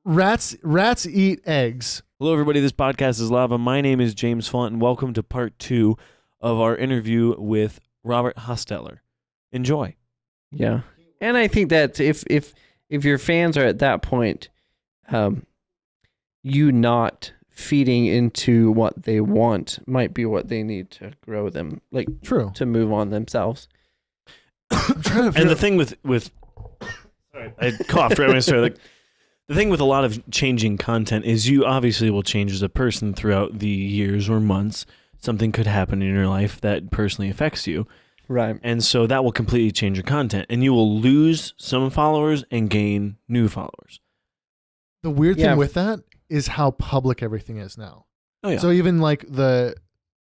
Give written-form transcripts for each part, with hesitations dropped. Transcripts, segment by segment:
Rats eat eggs. Hello, everybody. This podcast is Lava. My name is James Font, and welcome to part 2 of our interview with Robert Hostetler. Enjoy. Yeah, and I think that if your fans are at that point, you not feeding into what they want might be what they need to grow them, like True. to move on themselves. And the thing with sorry, I coughed right when I started. Like, the thing with a lot of changing content is you obviously will change as a person throughout the years or months. Something could happen in your life that personally affects you. Right. And so that will completely change your content. And you will lose some followers and gain new followers. The weird thing with that is how public everything is now. Oh, yeah. So even like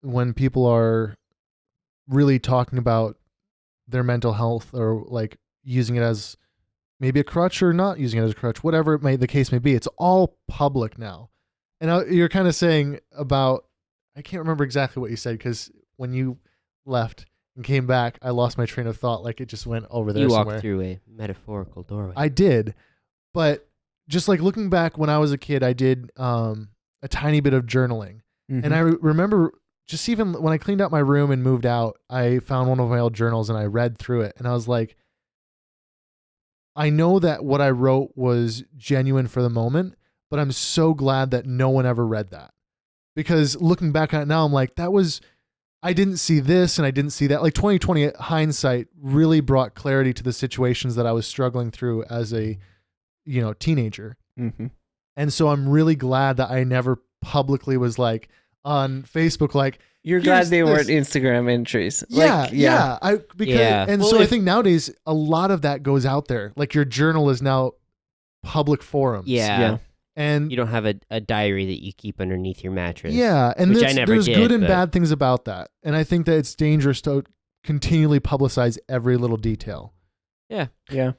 when people are really talking about their mental health or like using it as maybe a crutch or not using it as a crutch, whatever the case may be, it's all public now. And you're kind of saying about, I can't remember exactly what you said because when you left and came back, I lost my train of thought. Like it just went over there somewhere. You walked through a metaphorical doorway. I did, but just like looking back when I was a kid, I did a tiny bit of journaling. Mm-hmm. And I remember just even when I cleaned out my room and moved out, I found one of my old journals and I read through it. And I was like, I know that what I wrote was genuine for the moment, but I'm so glad that no one ever read that. Because looking back on it now, I'm like, I didn't see this and I didn't see that. Like 2020 hindsight really brought clarity to the situations that I was struggling through as a, teenager. Mm-hmm. And so I'm really glad that I never publicly was like on Facebook, like, you're glad they weren't Instagram entries. Yeah. So I think nowadays a lot of that goes out there. Like your journal is now public forums. Yeah. And you don't have a diary that you keep underneath your mattress. Yeah. And which I never there's did, good and but bad things about that. And I think that it's dangerous to continually publicize every little detail. Yeah. Yeah.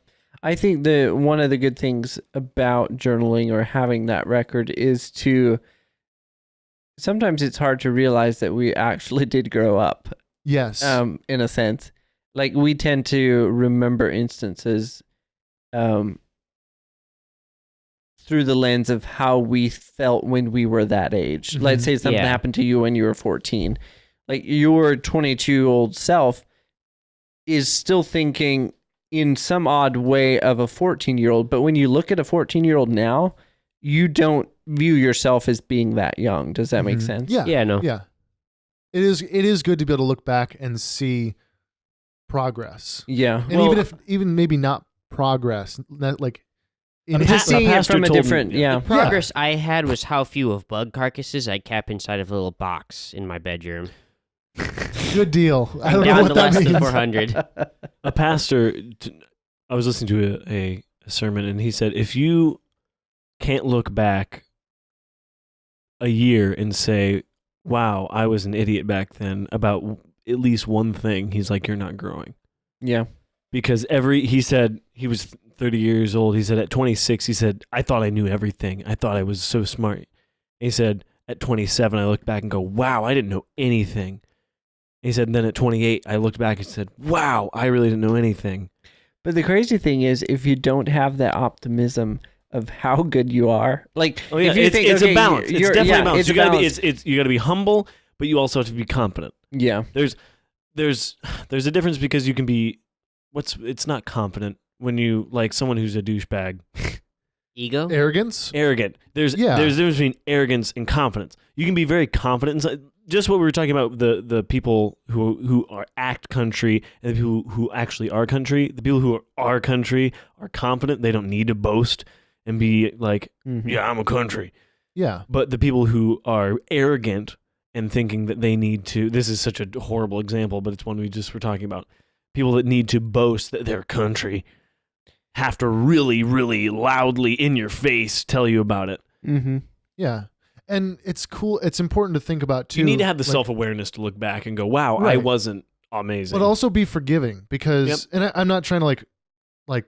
I think one of the good things about journaling or having that record is sometimes it's hard to realize that we actually did grow up. Yes. In a sense. Like we tend to remember instances through the lens of how we felt when we were that age. Mm-hmm. Let's say something happened to you when you were 14. Like your 22-year-old self is still thinking in some odd way of a 14-year-old, but when you look at a 14-year-old now, you don't view yourself as being that young. Does that make sense? Yeah. Yeah, no. Yeah. It is good to be able to look back and see progress. Yeah. And even maybe not progress, not like just seeing it from a different, The progress I had was how few of bug carcasses I kept inside of a little box in my bedroom. Good deal. I don't know Down what to that less means. than 400. A pastor, I was listening to a sermon, and he said, if you can't look back a year and say, wow, I was an idiot back then about at least one thing, he's like, you're not growing. Yeah. Because he said he was 30 years old. He said at 26, he said, I thought I knew everything. I thought I was so smart. He said at 27, I look back and go, wow, I didn't know anything. He said, and then at 28, I looked back and said, wow, I really didn't know anything. But the crazy thing is, if you don't have that optimism of how good you are, like, if you think, it's a balance. It's definitely a balance. You got to be humble, but you also have to be confident. Yeah. There's a difference because you can be, it's not confident when you, like someone who's a douchebag. Ego? Arrogance? Arrogant. There's a difference between arrogance and confidence. You can be very confident inside. Just what we were talking about, the people who act country and the people who actually are country. The people who are country are confident. They don't need to boast and be like, yeah, I'm a country. Yeah. But the people who are arrogant and thinking that they need to, this is such a horrible example, but it's one we just were talking about. People that need to boast that they're country have to really, really loudly in your face tell you about it. Mm-hmm. Yeah. And it's cool. It's important to think about too. You need to have the self-awareness to look back and go, wow, right. I wasn't amazing. But also be forgiving because, and I'm not trying to like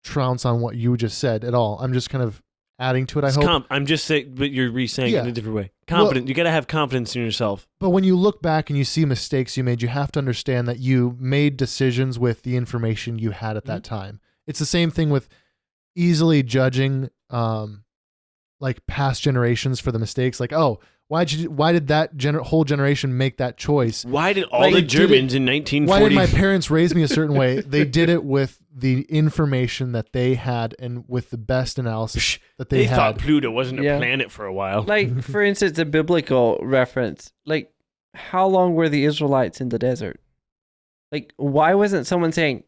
trounce on what you just said at all. I'm just kind of adding to it. I hope. I'm just saying, but you're re-saying it in a different way. Confident. You got to have confidence in yourself. But when you look back and you see mistakes you made, you have to understand that you made decisions with the information you had at that time. It's the same thing with easily judging like past generations for the mistakes. Like, oh, why did that whole generation make that choice? Why did all Like, the they did Germans it- in Why 1940? did my parents raise me a certain way? They did it with the information that they had and with the best analysis that they had. thought Pluto wasn't a Yeah. planet for a while. Like, for instance, a biblical reference. Like, how long were the Israelites in the desert? Like, why wasn't someone saying,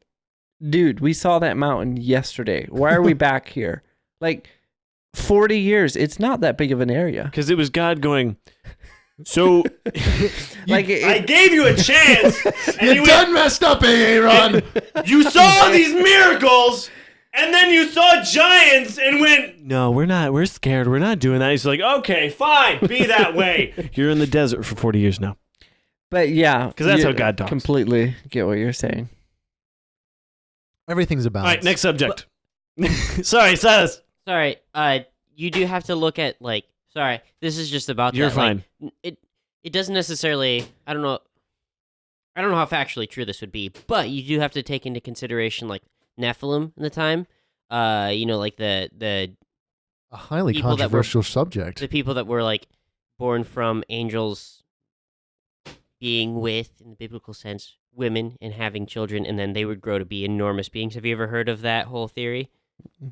dude, we saw that mountain yesterday. Why are we back here? Like, 40 years. It's not that big of an area. Because it was God going, so Like, I gave you a chance, and You done messed up, Aaron. you saw these miracles, and then you saw giants and went, no, we're scared. We're not doing that. He's like, okay, fine, be that way. You're in the desert for 40 years now. but yeah. 'Cause that's you how God talks. Completely get what you're saying. Everything's a All balance. right, next subject. Sorry, Silas. Sorry, you do have to look at like. Sorry, this is just about. You're that, like, fine. It doesn't necessarily. I don't know how factually true this would be, but you do have to take into consideration like Nephilim in the time. Like the A highly people that were- controversial subject. the people that were like born from angels being with, in the biblical sense, women and having children, and then they would grow to be enormous beings. Have you ever heard of that whole theory?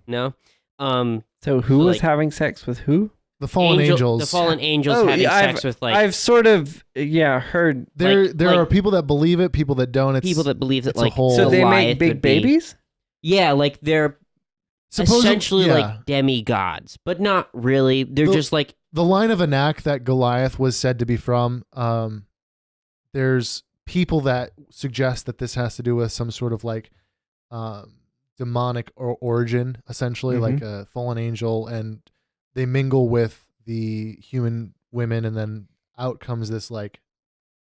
No. So who So, was like- having sex with who? The fallen angels. The fallen angels Oh, having yeah, sex with like I've sort of, heard. there like- are people that believe it, people that don't. It's people that believe that it's a like whole- So they Goliath make big would be- babies? Yeah, like they're essentially like demigods, but not really. They're The- just like the line of Anak that Goliath was said to be from. There's people that suggest that this has to do with some sort of like demonic origin, essentially, Mhm. like a fallen angel, and they mingle with the human women, and then out comes this like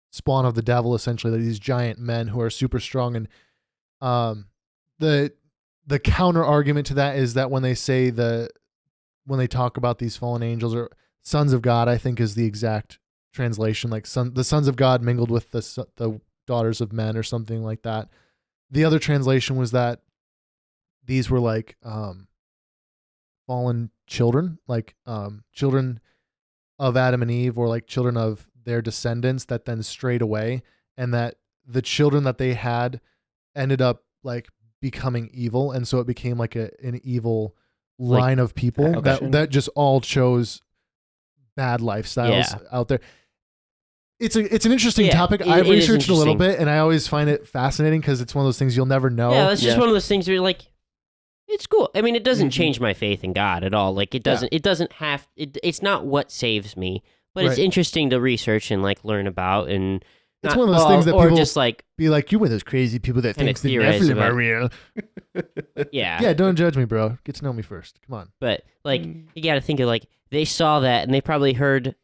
spawn of the devil, essentially, these giant men who are super strong. And the counter argument to that is that when they talk about these fallen angels or sons of God, I think is the exact translation, like the sons of God mingled with the daughters of men or something like that. The other translation was that these were like fallen children, like children of Adam and Eve, or like children of their descendants that then strayed away, and that the children that they had ended up like becoming evil, and so it became like an evil line of people faction. that just all chose bad lifestyles out there. It's an interesting topic. I've it is researched a little interesting. bit, and I always find it fascinating because it's one of those things you'll never know. yeah, it's just Yeah. one of those things where you're like, it's cool. I mean, it doesn't change my faith in God at all. Like it doesn't. It doesn't have. It's not what saves me, but it's Right. interesting to research and like learn about. And It's not- one of those things that or people just like be like, you're one of those crazy people that Kinda thinks the theorize Nephilim about are real. yeah. Yeah, don't judge me, bro. Get to know me first. Come on. But like you got to think of like they saw that and they probably heard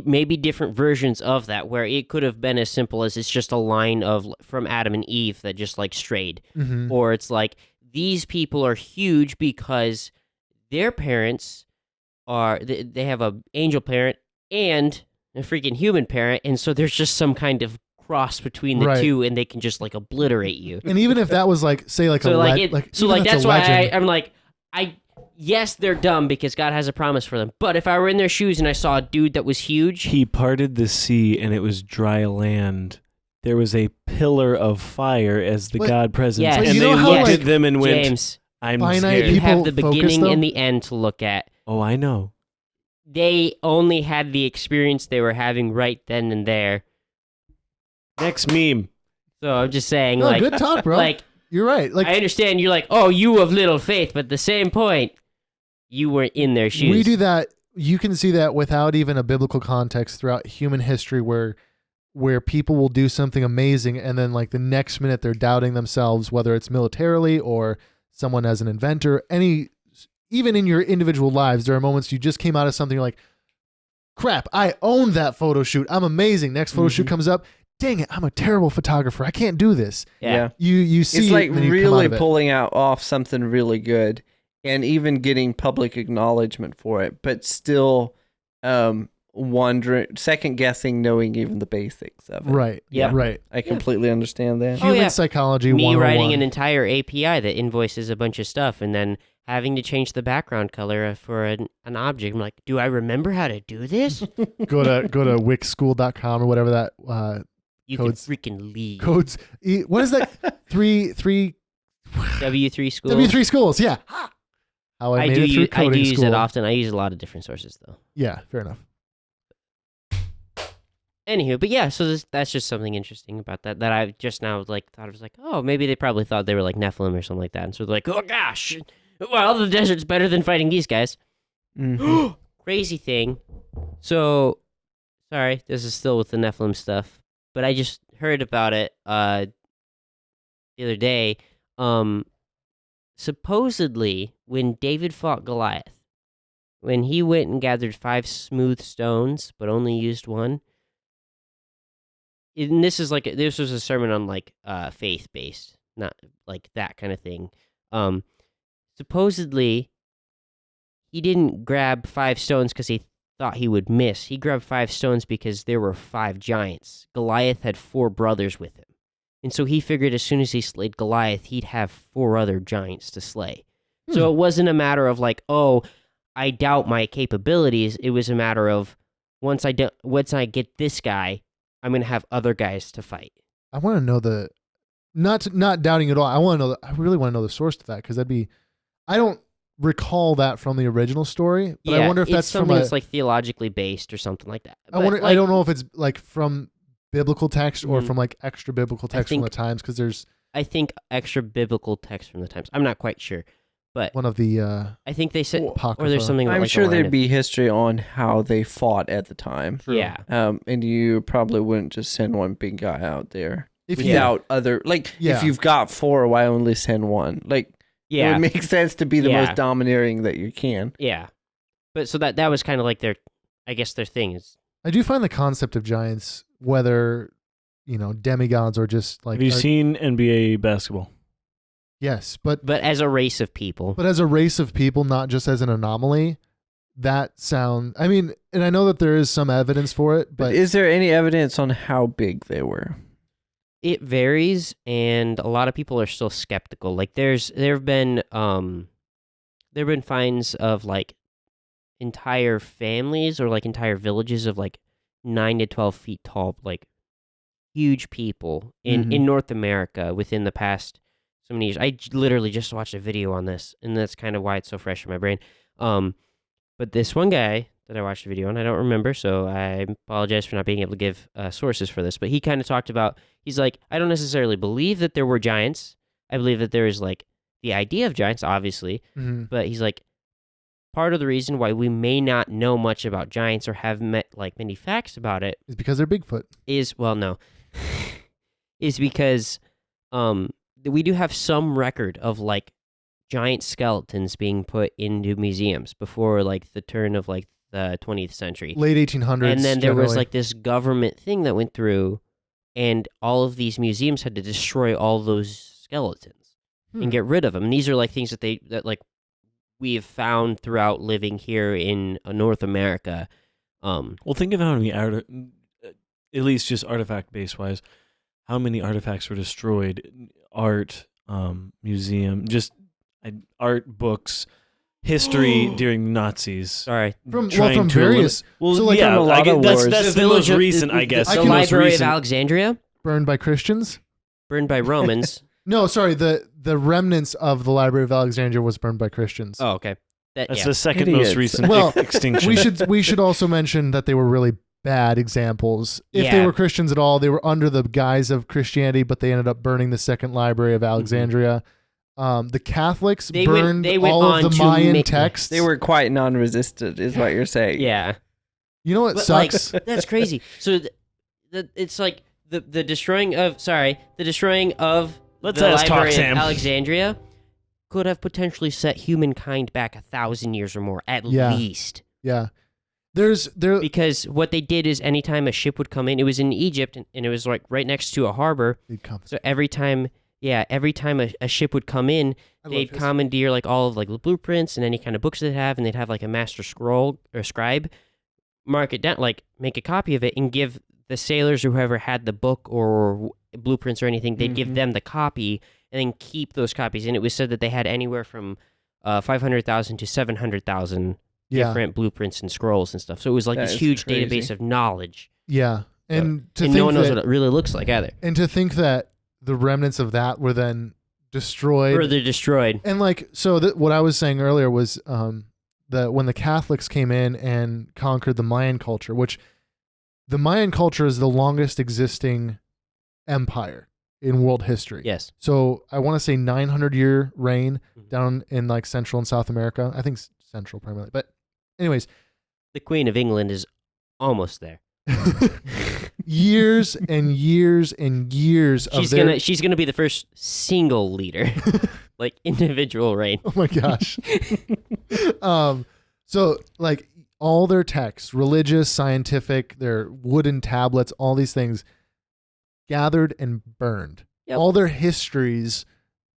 maybe different versions of that where it could have been as simple as it's just a line of from Adam and Eve that just like strayed, Mm-hmm. or it's like these people are huge because their parents are they have a angel parent and a freaking human parent, and so there's just some kind of cross between the Right. two, and they can just like obliterate you. And even if that was like, say, like So a like, even if that's it's a why legend, I'm like, yes, they're dumb because God has a promise for them. But if I were in their shoes and I saw a dude that was huge, He parted the sea and it was dry land. There was a pillar of fire as the But- God presence. Yes. But And you they know how, looked like, at them and went, James, I'm finite scared. you people have the focus, beginning though? and the end to look at. Oh, I know. They only had the experience they were having right then and there. Next meme. So I'm just saying, no, like, good talk, bro. like You're right. Like I understand you're like, oh, you of little faith, but at the same point, you weren't in their shoes. we do that. You can see that without even a biblical context throughout human history, where people will do something amazing, and then like the next minute they're doubting themselves, whether it's militarily or someone as an inventor. Even in your individual lives, there are moments you just came out of something, you're like, crap, I owned that photo shoot. I'm amazing. Next photo shoot comes up. Dang it, I'm a terrible photographer. I can't do this. Yeah. You see It's it, like and then you come really out of it. pulling off something really good and even getting public acknowledgement for it, but still second guessing, knowing even the basics of it. Right. Yep. Right. I completely understand that. Oh, Human yeah. psychology. Me 101. writing an entire API that invoices a bunch of stuff and then having to change the background color for an object. I'm like, do I remember how to do this? go to wixschool.com or whatever that You codes- can freaking leave. codes. What is that? three W3 school. W3 schools. Yeah. How I made it through I coding do use school. it often. I use a lot of different sources though. Yeah, fair enough. Anywho, but yeah, so that's just something interesting about that I just now thought I was like, oh, maybe they probably thought they were like Nephilim or something like that, and so they're like, oh gosh, well, the desert's better than fighting these guys. Mhm. Crazy thing. So, sorry, this is still with the Nephilim stuff, but I just heard about it the other day. Supposedly, when David fought Goliath, when he went and gathered 5 smooth stones, but only used one. And this was a sermon on like faith based, not like that kind of thing. Supposedly, he didn't grab 5 stones because he thought he would miss. He grabbed 5 stones because there were 5 giants. Goliath had 4 brothers with him. And so he figured as soon as he slayed Goliath, he'd have 4 other giants to slay. So it wasn't a matter of like, oh, I doubt my capabilities. It was a matter of once I get this guy, I'm going to have other guys to fight. I want to know not doubting at all. I really want to know the source to that because I don't recall that from the original story, but I wonder if that's something from that's like theologically based or something like that. I don't know if it's like from biblical text or Mhm. from like extra biblical text from think- the times because there's I think extra biblical text from the times. I'm not quite sure, but one of the I think they said, Apocrypha. or there's something. About I'm like sure the line there'd of- be history on how they fought at the time. Yeah, And you probably wouldn't just send one big guy out there if you without other, like, Yeah. if you've got 4, why only send one? Like, it yeah, would make sense to be the Yeah. most domineering that you can. yeah. But so that was kind of like their thing is. I do find the concept of giants, whether demigods or just like Have you seen NBA basketball? yes, but But as a race of people, as a race of people, not just as an anomaly. I mean, and I know that there is some evidence for it, But but is there any evidence on how big they were? it varies, and a lot of people are still skeptical. Like there have been finds of like entire families or like entire villages of like 9 to 12 feet tall, like huge people in North America within the past so many years. I literally just watched a video on this, and that's kind of why it's so fresh in my brain. But this one guy that I watched a video on, I don't remember, so I apologize for not being able to give sources for this, but he kind of talked about, he's like, I don't necessarily believe that there were giants. I believe that there is like the idea of giants, obviously, Mhm. but he's like, part of the reason why we may not know much about giants or have met like many facts about it it's because they're Bigfoot. is because we do have some record of like giant skeletons being put into museums before like the turn of like the 20th century. Late 1800s. And then there was generally. like this government thing that went through, and all of these museums had to destroy all those skeletons and get rid of them. And these are like things that like we have found throughout living here in North America. Well, think of how many at least just artifact base wise, how many artifacts were destroyed? Art, museum, just art, books, history during Nazis. Sorry. from trying to various Well, So, like, yeah, from a lot of that's wars. the The most village of- recent, I guess. I The can- most Library of recent. Alexandria, burned by Christians. burned by Romans. No, sorry, the remnants of the Library of Alexandria was burned by Christians. Oh, okay. That's Yeah. the second Idiots. most recent Well, extinction. we should also mention that they were really bad examples. If they Yeah. were Christians at all, they were under the guise of Christianity, but they ended up burning the second Library of Alexandria. The Catholics They went- burned they went all on of the to Mayan make- texts. They were quite non-resistant, is what you're saying. Yeah. You know what But, like, sucks? that's crazy. So it's like the destroying of Let's the ask Library Talk of Sam. Alexandria could have potentially set humankind back 1,000 years or more at Yeah. least. Yeah. There Because what they did is anytime a ship would come in, it was in Egypt and it was like right next to a harbor. So every time a ship would come in, they'd commandeer like all of like the blueprints and any kind of books they'd have, and they'd have like a master scroll or scribe mark it down, like make a copy of it and give the sailors or whoever had the book or blueprints or anything, they'd give them the copy and then keep those copies. And it was said that they had anywhere from 500,000 to 700,000 different blueprints and scrolls and stuff. So it was like this huge database of knowledge. Yeah. And no one knows what it really looks like either. And to think that the remnants of that were then destroyed. Or they're destroyed. And like, so what I was saying earlier was that when the Catholics came in and conquered the Mayan culture, which the Mayan culture is the longest existing empire in world history. Yes. So I want to say 900-year reign down in like Central and South America. I think Central primarily. But anyways. The Queen of England is almost there. Years and years and years she's gonna be the first single leader. Like individual reign. Oh my gosh. So like all their texts, religious, scientific, their wooden tablets, all these things gathered and burned. Yep. All their histories,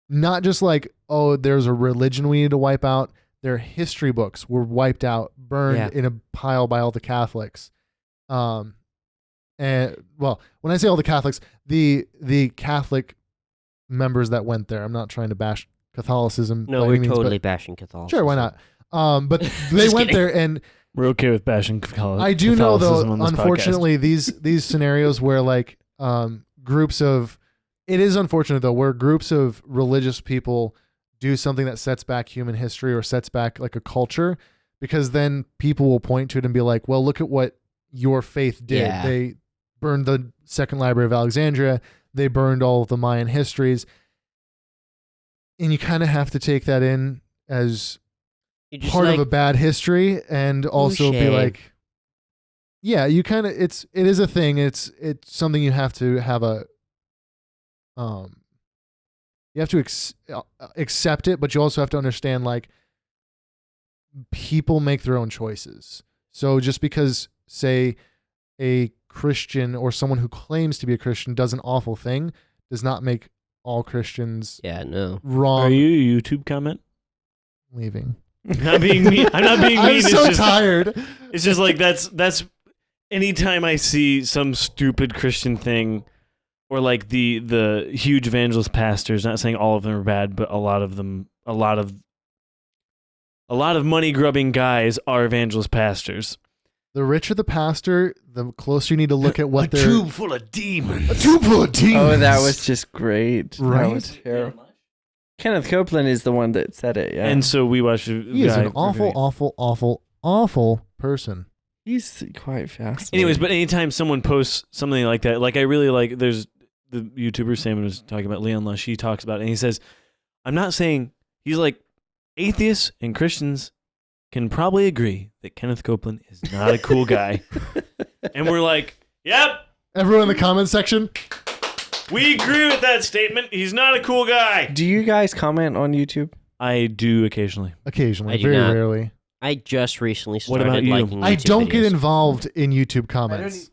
not just like, oh, there's a religion we need to wipe out. Their history books were wiped out, burned in a pile by all the Catholics. And well, when I say all the Catholics, the Catholic members that went there. I'm not trying to bash Catholicism. No, we're totally bashing Catholicism. Sure, why not? But they went there, and we're okay with bashing Catholicism. I do know, though, on this unfortunately, podcast. these scenarios where like groups of, it is unfortunate though, where groups of religious people do something that sets back human history or sets back like a culture, because then people will point to it and be like, well, look at what your faith did. Yeah. They burned the Second Library of Alexandria. They burned all of the Mayan histories. And you kind of have to take that in as part of a bad history, and also be like, yeah, you kind of, it is a thing. It's something you have to have you have to accept it, but you also have to understand like people make their own choices. So just because, say, a Christian or someone who claims to be a Christian does an awful thing, does not make all Christians wrong. Are you a YouTube comment? Leaving. I'm not being mean. I'm so tired. It's just like that's anytime I see some stupid Christian thing, or like the huge evangelist pastors, not saying all of them are bad, but a lot of money grubbing guys are evangelist pastors. The richer the pastor, the closer you need to look at what they're... tube full of demons. A tube full of demons. Oh, that was just great. Right? That was terrible. Kenneth Copeland is the one that said it, yeah. And so we watched a He is an awful person. He's quite fascinating. Anyways, but anytime someone posts something like that, like I really like, there's the YouTuber Sam was talking about, Leon Lush, he talks about it, and he says, I'm not saying, he's like, atheists and Christians can probably agree that Kenneth Copeland is not a cool guy. And we're like, yep. Everyone in the comment section, we agree with that statement. He's not a cool guy. Do you guys comment on YouTube? I do occasionally. Occasionally, very rarely. I just recently started What about you? liking YouTube I don't get videos. involved in YouTube comments.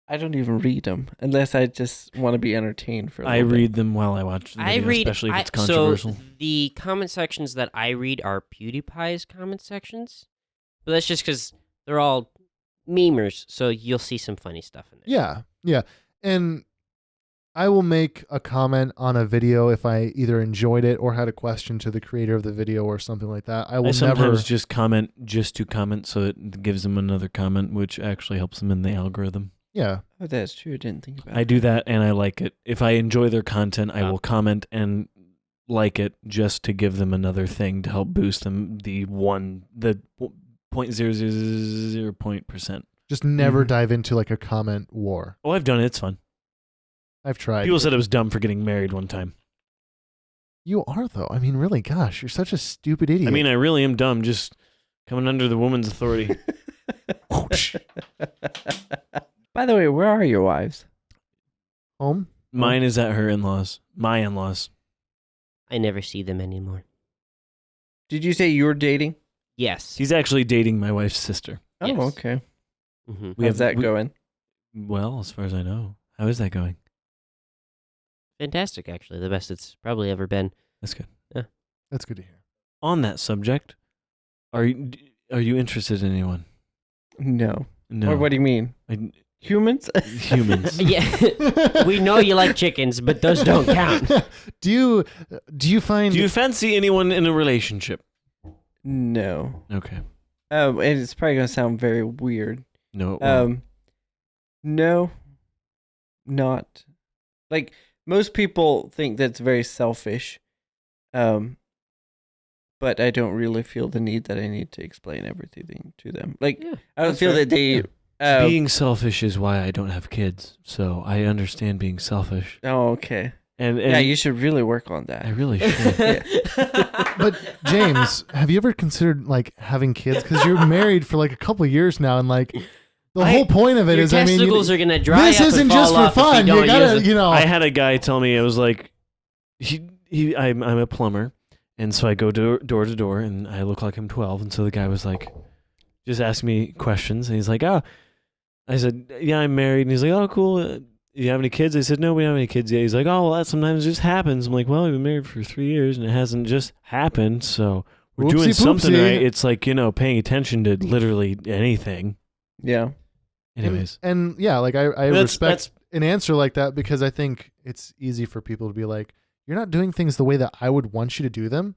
I don't even read them unless I just want to be entertained for a little bit. read them while I watch the video, especially if it's controversial. So the comment sections that I read are PewDiePie's comment sections, but that's just because they're all memers, so you'll see some funny stuff in there. Yeah. And I will make a comment on a video if I either enjoyed it or had a question to the creator of the video or something like that. I sometimes just comment just to comment, so it gives them another comment, which actually helps them in the algorithm. Yeah. Oh, that's true. I didn't think about it. I do that, and I like it. If I enjoy their content, I will comment and like it just to give them another thing to help boost them the 0.000%. Just never dive into like a comment war. Oh, I've done it. It's fun. I've tried. People said I was dumb for getting married one time. You are, though. I mean, really, gosh, you're such a stupid idiot. I mean, I really am dumb, just coming under the woman's authority. By the way, where are your wives? Home? Mine is at her in-laws. My in-laws. I never see them anymore. Did you say you're dating? Yes. He's actually dating my wife's sister. Oh, Yes. okay. Mm-hmm. How's that going? Well, as far as I know. How is that going? Fantastic, actually. The best it's probably ever been. That's good. That's good to hear. On that subject, are you interested in anyone? No. No. Or what do you mean? Humans? Humans. Yeah, we know you like chickens, but those don't count. Do you find? Do you fancy anyone in a relationship? No. Okay. And it's probably gonna sound very weird. No. It won't. No, not like most people think that's very selfish. But I don't really feel the need that I need to explain everything to them. Like I don't feel that they. Being selfish is why I don't have kids. So I understand being selfish. Oh, okay. And yeah, you should really work on that. I really should. But James, have you ever considered like having kids? Because you're married for like a couple of years now, and like the whole point of it your is, I mean, testicles are gonna dry this up isn't and just fall for off if fun. you You don't gotta, use it. you know. I had a guy tell me, I was like, I'm a plumber, and so I go door to door, and I look like I'm 12, and so the guy was like, just asked me questions, and he's like, oh, I said, yeah, I'm married, and he's like, oh, cool. Do you have any kids? I said, no, we don't have any kids yet. He's like, oh, well, that sometimes just happens. I'm like, well, I've been married for 3 years, and it hasn't just happened, so we're doing something right. It's like, paying attention to literally anything. Yeah. Anyways. And yeah, like I respect an answer like that, because I think it's easy for people to be like, you're not doing things the way that I would want you to do them.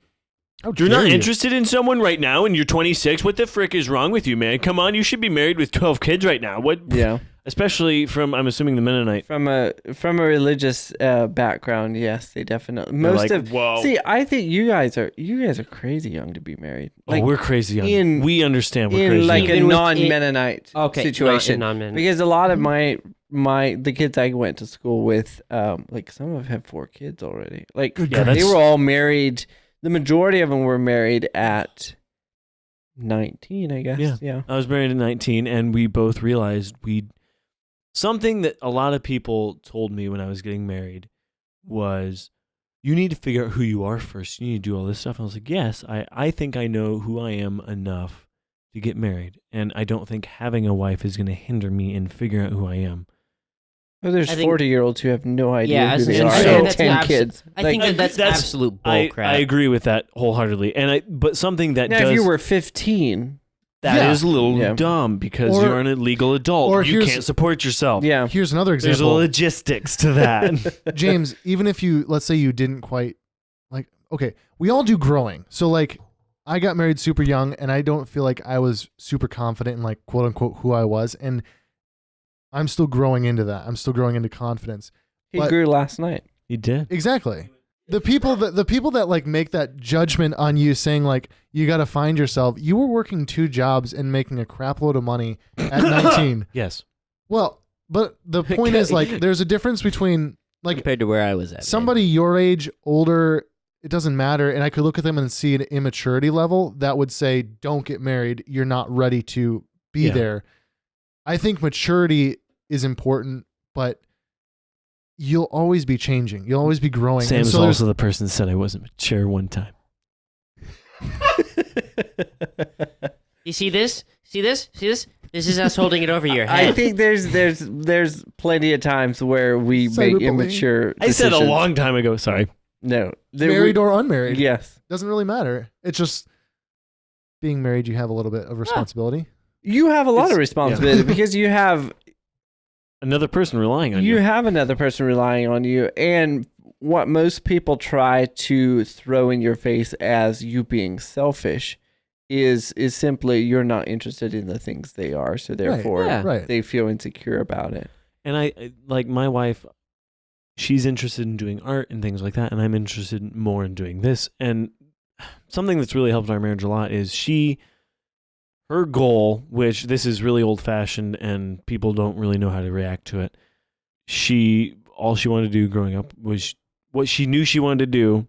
You're not interested in someone right now and you're 26? What the frick is wrong with you, man? Come on, you should be married with 12 kids right now. What? Yeah. Especially from, I'm assuming, the Mennonite. From a religious background, yes, they definitely. Whoa. See, I think you guys are crazy young to be married. Like, we're crazy young. We understand we're crazy like young. a non-Mennonite situation. Non-Mennonite. Because a lot of the kids I went to school with, like some of them have 4 kids already. Like they were all married. The majority of them were married at 19, I guess. Yeah. I was married at 19, and we both realized something that a lot of people told me when I was getting married was, you need to figure out who you are first. You need to do all this stuff. And I was like, yes, I think I know who I am enough to get married. And I don't think having a wife is going to hinder me in figuring out who I am. Well, there's 40-year-olds who have no idea who they are. And 10 kids. I think that's absolute bullcrap. I agree with that wholeheartedly. But something that if you were 15, that is a little dumb, because you're an illegal adult. Or you can't support yourself. Yeah. Here's another example. There's a logistics to that. James, even if let's say you didn't quite, like, okay, we all do growing. So like, I got married super young, and I don't feel like I was super confident in, like, quote unquote who I was, and I'm still growing into that. I'm still growing into confidence. He grew last night. He did. Exactly. The people that like make that judgment on you, saying like, you got to find yourself. You were working 2 jobs and making a crap load of money at 19. Yes. Well, but the point is, like, there's a difference between, like, compared to where I was at. Somebody your age, older, it doesn't matter. And I could look at them and see an immaturity level that would say, don't get married. You're not ready to be there. I think maturity is important, but you'll always be changing. You'll always be growing. Sam's also the person that said I wasn't mature one time. You see this? See this? See this? This is us holding it over your head. I think there's plenty of times where we make immature decisions. I said a long time ago. Sorry. No. Married or unmarried. Yes. Doesn't really matter. It's just being married, you have a little bit of responsibility. You have a lot of responsibility because you have another person relying on you. You have another person relying on you. And what most people try to throw in your face as you being selfish is simply you're not interested in the things they are. So therefore they feel insecure about it. And I like my wife, she's interested in doing art and things like that. And I'm interested more in doing this. And something that's really helped our marriage a lot is her goal, which this is really old fashioned and people don't really know how to react to it. All she wanted to do growing up was what she knew she wanted to do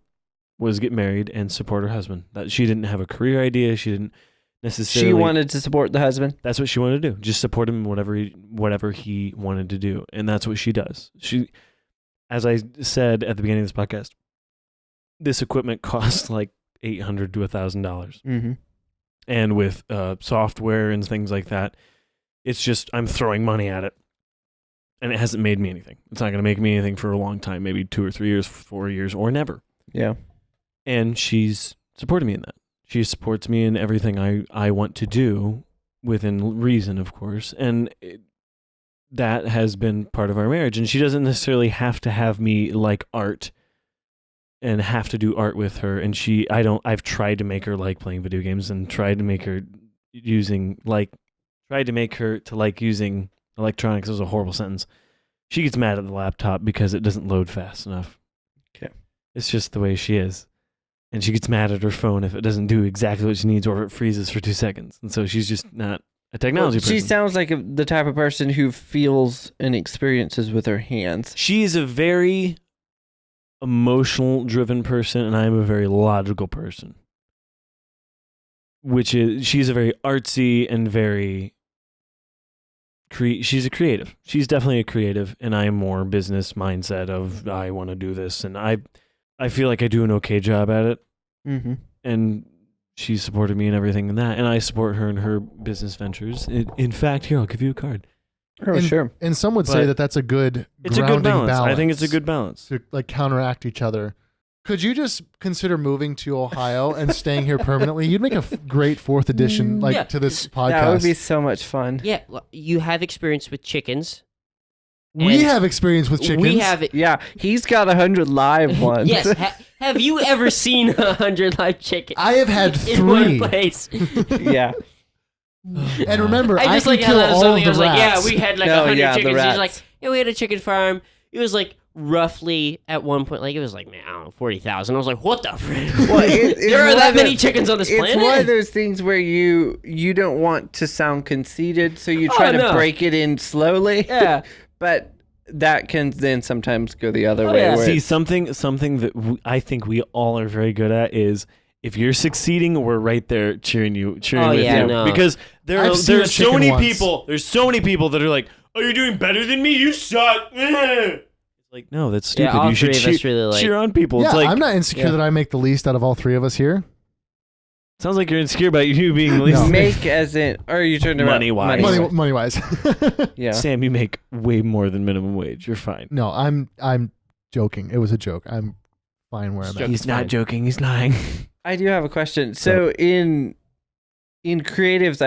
was get married and support her husband. That she didn't have a career idea. She didn't necessarily. She wanted to support the husband. That's what she wanted to do. Just support him in whatever he wanted to do. And that's what she does. She, as I said at the beginning of this podcast, this equipment costs like $800 to $1,000. Mm-hmm. And with software and things like that, it's just I'm throwing money at it. And it hasn't made me anything. It's not going to make me anything for a long time, maybe 2 or 3 years, 4 years, or never. Yeah. And she's supported me in that. She supports me in everything I want to do within reason, of course, and that has been part of our marriage. And she doesn't necessarily have to have me like art and have to do art with her. And I've tried to make her like playing video games and tried to make her using electronics. It was a horrible sentence. She gets mad at the laptop because it doesn't load fast enough. Okay. It's just the way she is. And she gets mad at her phone if it doesn't do exactly what she needs or if it freezes for 2 seconds. And so she's just not a technology person. She sounds like the type of person who feels and experiences with her hands. She is a very emotional driven person, and I'm a very logical person. She's a very artsy and very she's a creative. She's definitely a creative, and I'm more business mindset of I want to do this, and I feel like I do an okay job at it. Mm-hmm. And she supported me in everything in that, and I support her in her business ventures. In fact, here, I'll give you a card. Oh, sure. And some would say that that's a good it's a grounding good balance. balance. I think it's a good balance. To like counteract each other. Could you just consider moving to Ohio and staying here permanently? You'd make a great 4th edition to this podcast. That would be so much fun. Yeah, you have experience with chickens. We have experience with chickens. We have it. Yeah, he's got 100 live ones. Yes. Have you ever seen 100 live chickens? I have had 3. In one place. Yeah. And remember, I just can like kill how all of the I was like, yeah, rats. we had like 100 chickens. He's like, yeah, we had a chicken farm. It was like roughly at one point, like it was like, man, I don't know, 40,000. I was like, what the frick? Well, there are that many chickens on this planet? It's one of those things where you don't want to sound conceited, so you try to break it in slowly. Yeah. But that can then sometimes go the other way. Yeah. Where See, something that I think we all are very good at is if you're succeeding, we're right there cheering with you. No. Because there's so many people. There's so many people that are like, "Oh, you're doing better than me. You suck." It's like, no, that's stupid. all You should three of us really cheer on people. Yeah, It's like, I'm not insecure that I make the least out of all 3 of us here. sounds like you're insecure about you being the least. No. make as in, or are you talking about Money-wise. Money-wise. Yeah. Sam, you make way more than minimum wage. You're fine. No, I'm joking. It was a joke. I'm fine where I'm at. He's not joking. He's lying. I do have a question. So in creatives,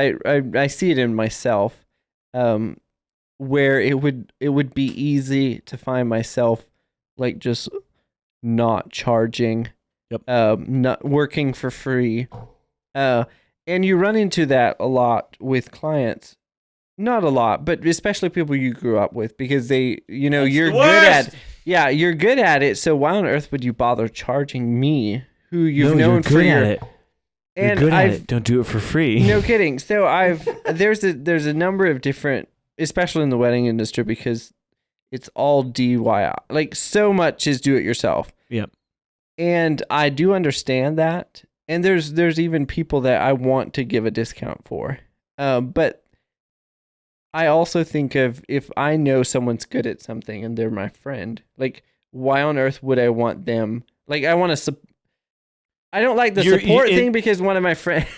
I see it in myself, where it would be easy to find myself like just not charging, not working for free, and you run into that a lot with clients. Not a lot, but especially people you grew up with, because they, you're good at it. So why on earth would you bother charging me, who you've known for it. And you're good at it. Don't do it for free. No kidding. So there's a number of different, especially in the wedding industry, because it's all DIY. Like so much is do it yourself. Yep. And I do understand that. And there's even people that I want to give a discount for. But I also think of if I know someone's good at something and they're my friend, like why on earth would I want them? Like I want to I don't like the support thing because one of my friends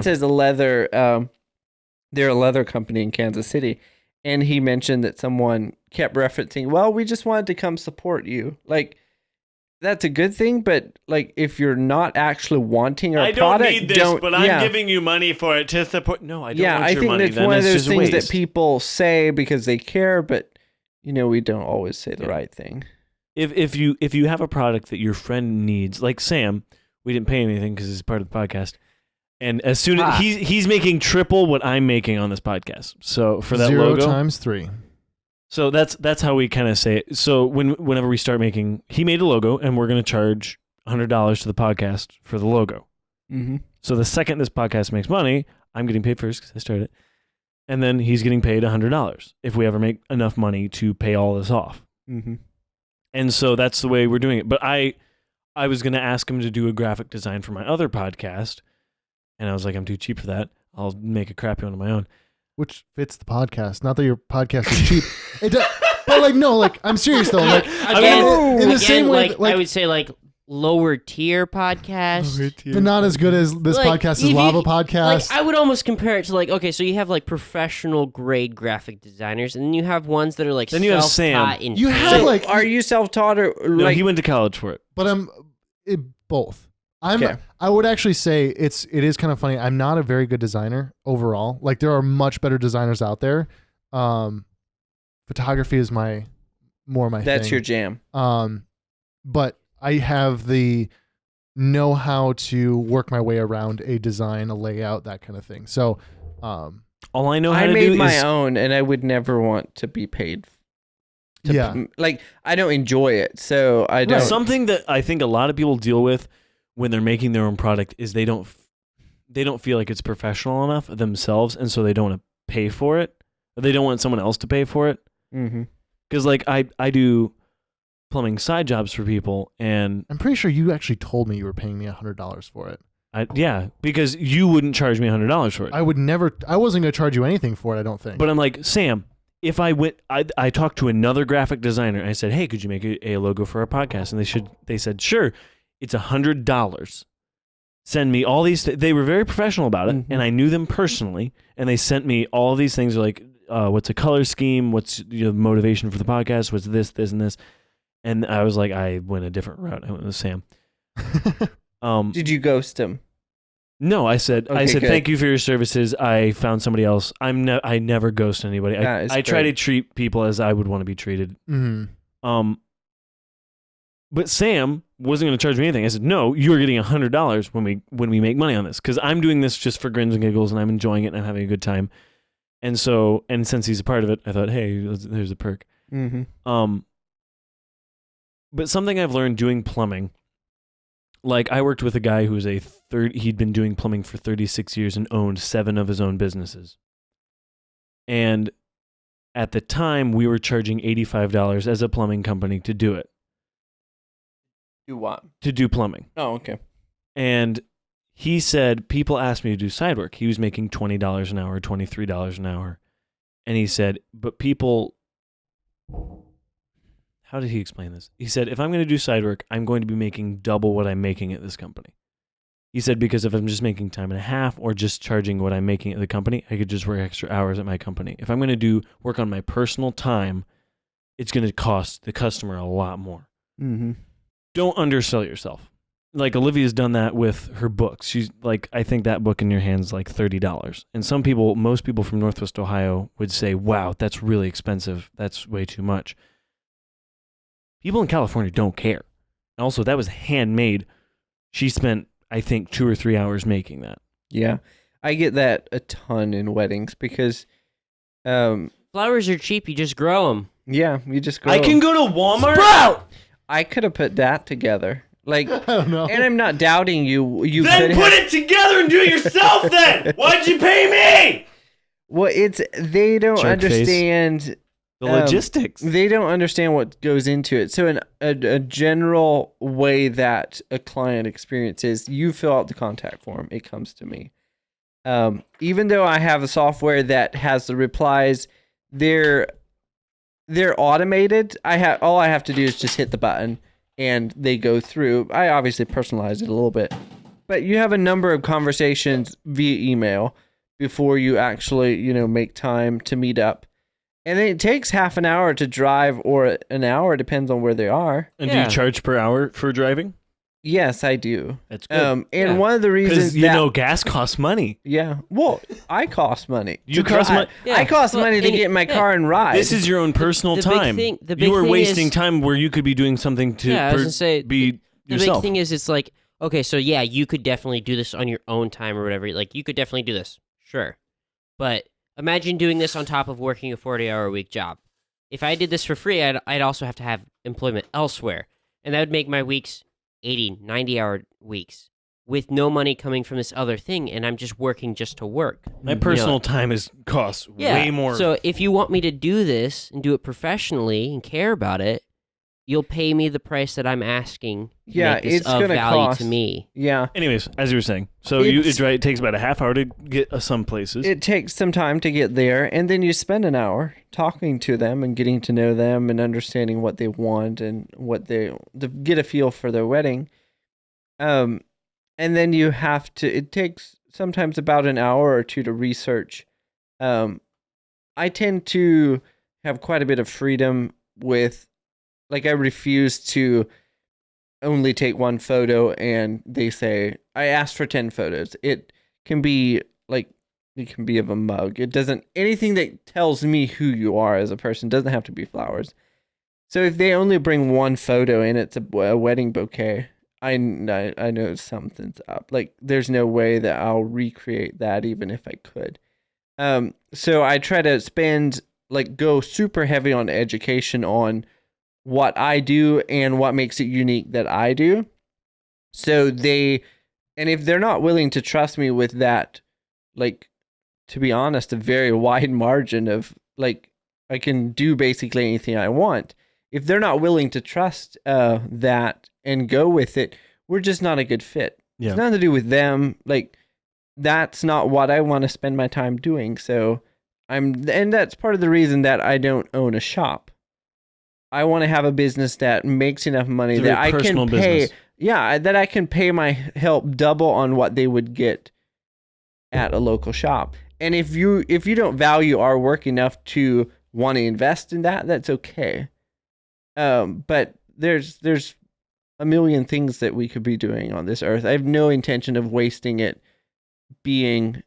has a leather they're a leather company in Kansas City, and he mentioned that someone kept referencing, well, we just wanted to come support you. Like that's a good thing, but like if you're not actually wanting our product, I don't need this, but I'm giving you money for it to support. No, I don't want your money. I think that's one of those things that people say because they care, but we don't always say the right thing. If you have a product that your friend needs, like Sam, we didn't pay anything because it's part of the podcast, and as soon as he's making triple what I'm making on this podcast, so for that 0 logo times 3. So that's how we kind of say it. So whenever we start making, he made a logo, and we're going to charge $100 to the podcast for the logo. Mm-hmm. So the second this podcast makes money, I'm getting paid first because I started it, and then he's getting paid $100 if we ever make enough money to pay all this off. Mm-hmm. And so that's the way we're doing it. But I was going to ask him to do a graphic design for my other podcast, and I was like, I'm too cheap for that. I'll make a crappy one of my own. Which fits the podcast. Not that your podcast is cheap. It does, but like, no, like, I'm serious though. Like, in the same way, like I would say, like lower tier podcast, but not as good as this podcast is Lava podcast. Like, I would almost compare it to like, okay, so you have like professional grade graphic designers, and then you have ones that are like then you have Sam. You have like, are you self-taught or no? He went to college for it. But both. I would actually say it is kind of funny. I'm not a very good designer overall. Like there are much better designers out there. Photography is my thing. That's your jam. But I have the know how to work my way around a design, a layout, that kind of thing. So, all I know how I to made do my is own, and I would never want to be paid. yeah. Like I don't enjoy it, so I don't. something that I think a lot of people deal with when they're making their own product is they don't feel like it's professional enough themselves, and so they don't want to pay for it. Or they don't want someone else to pay for it. Mm-hmm. Because like I do plumbing side jobs for people, and I'm pretty sure you actually told me you were paying me $100 for it. because you wouldn't charge me $100 for it. I wasn't going to charge you anything for it, I don't think. But I'm like, Sam, if I talked to another graphic designer, and I said, hey, could you make a logo for our podcast? And they said, sure, it's $100. Send me all these. They were very professional about it, and I knew them personally, and they sent me all of these things like, what's a color scheme? What's motivation for the podcast? What's this, and this? And I was like, I went a different route. I went with Sam. Did you ghost him? No, I said, good. thank you for your services. I found somebody else. I never ghost anybody. I try to treat people as I would want to be treated. Mm-hmm. But Sam wasn't going to charge me anything. I said, no, you are getting $100 when we make money on this, because I'm doing this just for grins and giggles, and I'm enjoying it, and I'm having a good time. And since he's a part of it, I thought, hey, there's a perk. Mm-hmm. But something I've learned doing plumbing, like I worked with a guy who was he'd been doing plumbing for 36 years and owned 7 of his own businesses. And at the time, we were charging $85 as a plumbing company to do it. Do what? To do plumbing. Oh, okay. And he said, people asked me to do side work. He was making $20 an hour, $23 an hour. And he said, but people, how did he explain this? He said, if I'm going to do side work, I'm going to be making double what I'm making at this company. He said, because if I'm just making time and a half or just charging what I'm making at the company, I could just work extra hours at my company. If I'm going to do work on my personal time, it's going to cost the customer a lot more. Mm-hmm. Don't undersell yourself. Like Olivia's done that with her books. She's like, I think that book in your hands is like $30. And most people from Northwest Ohio would say, wow, that's really expensive. That's way too much. People in California don't care. Also, that was handmade. She spent, I think, 2 or 3 hours making that. Yeah. I get that a ton in weddings because flowers are cheap. You just grow them. Yeah, you just grow I can 'em. go to Walmart. Sprout! I could have put that together. Like, I don't know. and I'm not doubting you. You Then could put have, it together and do it yourself then. Why'd you pay me? well, they don't Jerk face. understand The logistics. They don't understand what goes into it. So in a general way that a client experiences, you fill out the contact form. It comes to me. Even though I have a software that has the replies, they're automated. All I have to do is just hit the button and they go through. I obviously personalize it a little bit, but you have a number of conversations via email before you actually, make time to meet up. And then it takes half an hour to drive or an hour, depends on where they are. And do you charge per hour for driving? Yes, I do. That's good. And one of the reasons because gas costs money. Yeah. Well, I cost money. You to cost drive. money. Yeah. I cost Well, money to and get in my car and ride. This is your own personal the time. big thing You are thing wasting is- time where you could be doing something to I was gonna say, be the yourself. big thing is, it's like, okay, so yeah, you could definitely do this on your own time or whatever. Like, you could definitely do this, sure. But imagine doing this on top of working a 40-hour-a-week job. If I did this for free, I'd also have to have employment elsewhere. And that would make my weeks 80, 90-hour weeks with no money coming from this other thing, and I'm just working just to work. My personal time costs way more. So if you want me to do this and do it professionally and care about it, you'll pay me the price that I'm asking to make this it's of gonna value cost. to me. Yeah. Anyways, as you were saying, so it takes about a half hour to get some places. It takes some time to get there, and then you spend an hour talking to them and getting to know them and understanding what they want and to get a feel for their wedding. And then you have to, it takes sometimes about an hour or two to research. I tend to have quite a bit of freedom with, like, I refuse to only take one photo and they say, I asked for 10 photos. It can be like, it can be of a mug. It doesn't, anything that tells me who you are as a person doesn't have to be flowers. So if they only bring one photo and it's a wedding bouquet, I know something's up. Like, there's no way that I'll recreate that even if I could. So I try to go super heavy on education on what I do and what makes it unique that I do. So and if they're not willing to trust me with that, like, to be honest, a very wide margin of, like, I can do basically anything I want. If they're not willing to trust that and go with it, we're just not a good fit. Yeah. It's nothing to do with them. Like, that's not what I want to spend my time doing. So and that's part of the reason that I don't own a shop. I want to have a business that makes enough money that I can pay. Business. Yeah, that I can pay my help double on what they would get at a local shop. And if you don't value our work enough to want to invest in that, that's okay. But there's a million things that we could be doing on this earth. I have no intention of wasting it being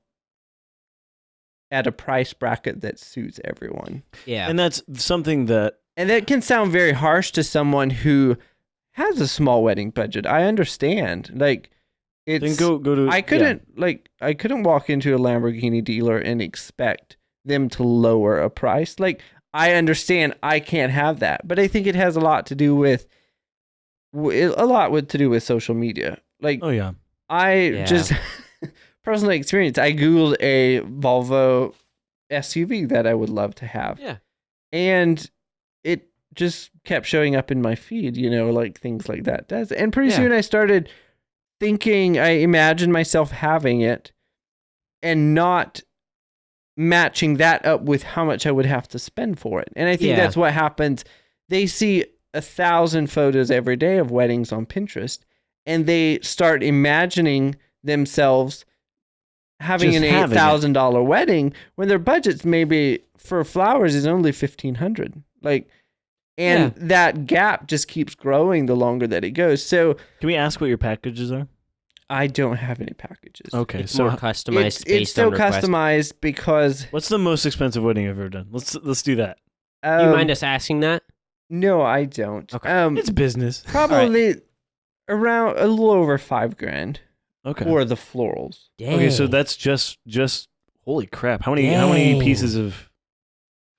at a price bracket that suits everyone. Yeah. And that's something that... And that can sound very harsh to someone who has a small wedding budget. I understand. Like, it's... Then go to... I couldn't walk into a Lamborghini dealer and expect them to lower a price. Like, I understand I can't have that, but I think it has a lot to do with social media. Like, Oh, yeah. just personal experience. I Googled a Volvo SUV that I would love to have. Yeah. And it just kept showing up in my feed, like things like that does. And pretty soon I started thinking, I imagined myself having it and not matching that up with how much I would have to spend for it. And I think that's what happens. They see 1,000 photos every day of weddings on Pinterest, and they start imagining themselves having Just an $8,000 wedding when their budget's maybe for flowers is only $1,500. Like, and that gap just keeps growing the longer that it goes. So, can we ask what your packages are? I don't have any packages. Okay, It's so more customized. It's so customized because what's the most expensive wedding I've ever done? Let's do that. Do you mind us asking that? No, I don't. Okay. It's business. Probably around a little over $5,000. Okay. For the florals. Dang. Okay, so that's just holy crap. How many pieces of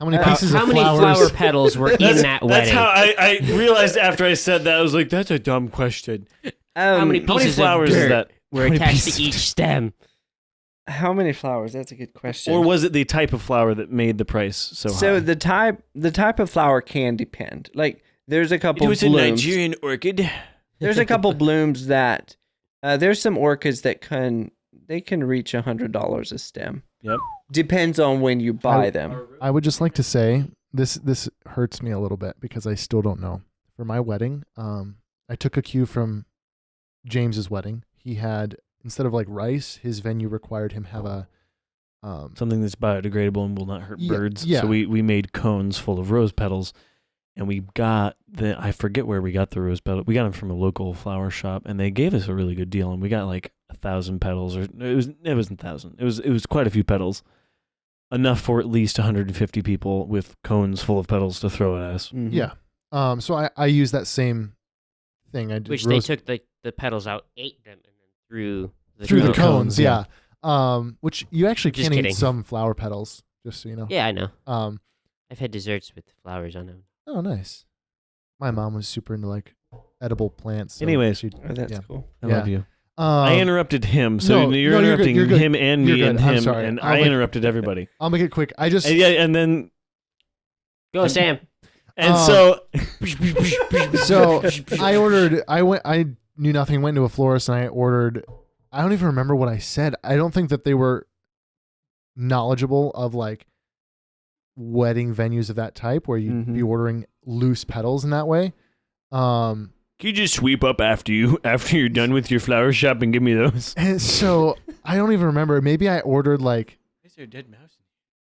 How many pieces how of many flowers? flower petals were in that wedding? That's how I realized after I said that. I was like, that's a dumb question. How many pieces flowers of is dirt that? were How many attached pieces to of each stem? How many flowers? That's a good question. Or was it the type of flower that made the price so high? So the type of flower can depend. Like, there's a couple it was blooms. a Nigerian orchid. There's a couple blooms that there's some orchids that can reach $100 a stem. Yep. Depends on when you buy them. I would just like to say this hurts me a little bit because I still don't know. For my wedding, I took a cue from James's wedding. He had, instead of like rice, his venue required him have a something that's biodegradable and will not hurt birds. Yeah. So we made cones full of rose petals, and we got I forget where we got the rose petal. We got them from a local flower shop, and they gave us a really good deal, and we got like 1,000 petals, or it wasn't 1,000. It was quite a few petals, enough for at least 150 people with cones full of petals to throw at us. Mhm. Yeah. So I use that same thing. I did Which rose they took the petals out, ate them, and then threw the cones. cones, Yeah. Which you actually Just can kidding. eat some flower petals, just so you know. Yeah, I know. Um. I've had desserts with flowers on them. Oh, nice. My mom was super into like edible plants. So Anyways. she'd- Oh, that's yeah. cool. I Yeah. love you. I interrupted him, so no, you're no, you're good, interrupting you're good. him and You're me good. and I'm him, sorry. and I'll I make- interrupted everybody. I'll make it quick. I just And then Go, Sam. so so I knew nothing, went to a florist and I ordered, I don't even remember what I said. I don't think that they were knowledgeable of like wedding venues of that type where you'd be ordering loose petals in that way. Can you just sweep up after you're done with your flower shop and give me those? And so I don't even remember. Maybe I ordered like, Is there a dead mouse?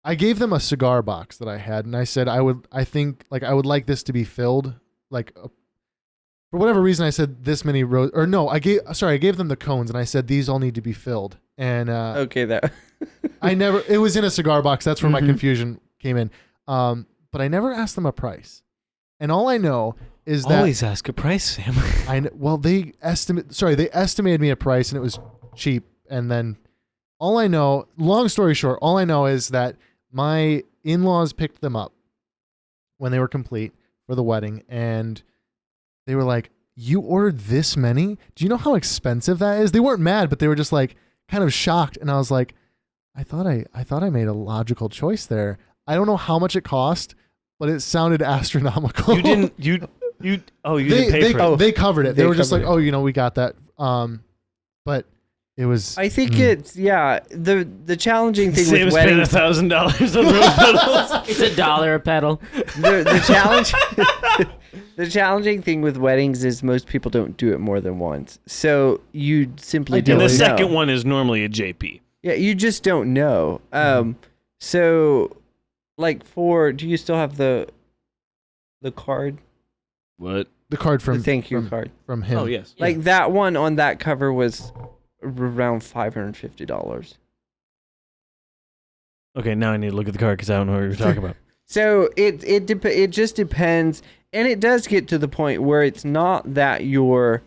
I gave them a cigar box that I had and I said I would like this to be filled like for whatever reason, I said this many roses, or no, I gave them the cones, and I said these all need to be filled. And Okay, that it was in a cigar box. That's where my Mhm. confusion came in. But I never asked them a price, and all I know is that Always ask a price, Sam. they estimated me a price, and it was cheap. And then all I know, long story short, all I know is that my in-laws picked them up when they were complete for the wedding, and they were like, "You ordered this many? Do you know how expensive that is?" They weren't mad, but they were just like kind of shocked. And I was like, I thought I made a logical choice there. I don't know how much it cost, but it sounded astronomical. You didn't. You didn't pay for it. They covered it. They They were just like, covered "Oh, we got that." But it was. I think it's the challenging thing Sam's with paying weddings. $1,000 on rose petals. It's $1 a petal. The challenge. The challenging thing with weddings is most people don't do it more than once, so you simply Ideally. don't And the know. second one is normally a JP. Yeah, you just don't know. So, like, do you still have the card, What? the card from the thank you card? from him. Oh yes. Like that one on that cover was around $550. Okay, now I need to look at the card because I don't know what you're talking about. So it just depends, and it does get to the point where it's not that you're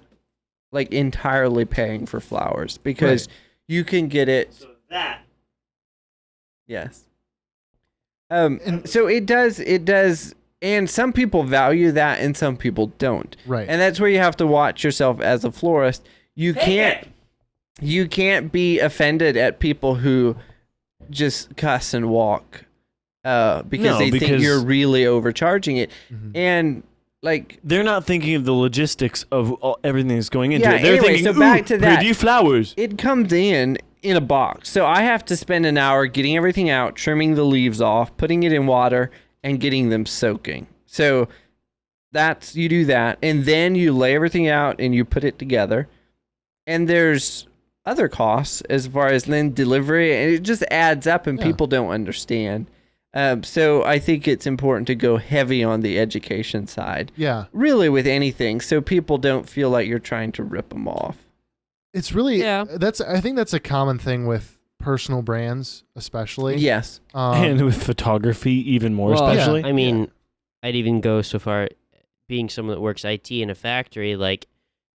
like entirely paying for flowers because you can get it. So that. Yes. So it does, and some people value that, and some people don't, Right. and that's where you have to watch yourself as a florist. You can't be offended at people who just cuss and walk because they think you're really overcharging it. Mhm. And like They're not thinking of the logistics of everything that's going into Yeah, it. They're anyway, thinking, so back to that. pretty flowers. it comes in a box, so I have to spend an hour getting everything out, trimming the leaves off, putting it in water, and getting them soaking. So you do that, and then you lay everything out and you put it together. And there's other costs as far as then delivery, and it just adds up, and Yeah. people don't understand. So I think it's important to go heavy on the education side, Yeah. really with anything, so people don't feel like you're trying to rip them off. It's really Yeah. I think that's a common thing with personal brands, especially. Yes. And with photography, even more Well, especially. I mean, I'd even go so far, being someone that works IT in a factory, like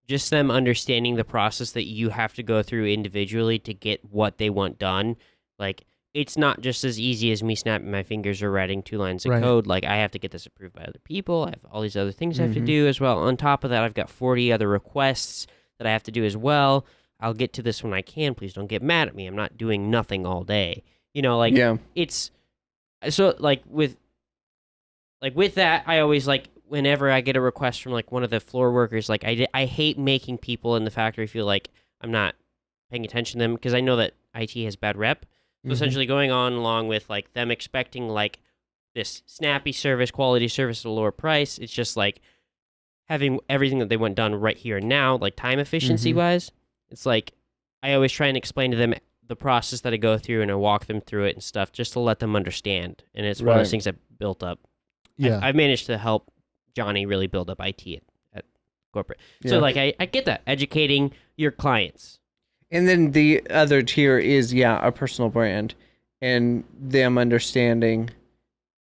just them understanding the process that you have to go through individually to get what they want done. Like, it's not just as easy as me snapping my fingers or writing 2 lines of Right. code. Like, I have to get this approved by other people. I have all these other things I have to Mhm. do as well. On top of that, I've got 40 other requests that I have to do as well. I'll get to this when I can. Please don't get mad at me. I'm not doing nothing all day. Like, Yeah. it's so with that, I always whenever I get a request from like one of the floor workers, like I hate making people in the factory feel like I'm not paying attention to them, because I know that IT has bad rep. So Mhm. essentially going on along with like them expecting like this snappy service, quality service at a lower price, it's just like having everything that they want done right here and now, like time efficiency wise. It's like I always try and explain to them the process that I go through, and I walk them through it and stuff just to let them understand. And it's one of those Right. things that built up. Yeah. I've managed to help Johnny really build up IT at corporate. Yeah. So like I get that, educating your clients. And then the other tier is a personal brand, and them understanding,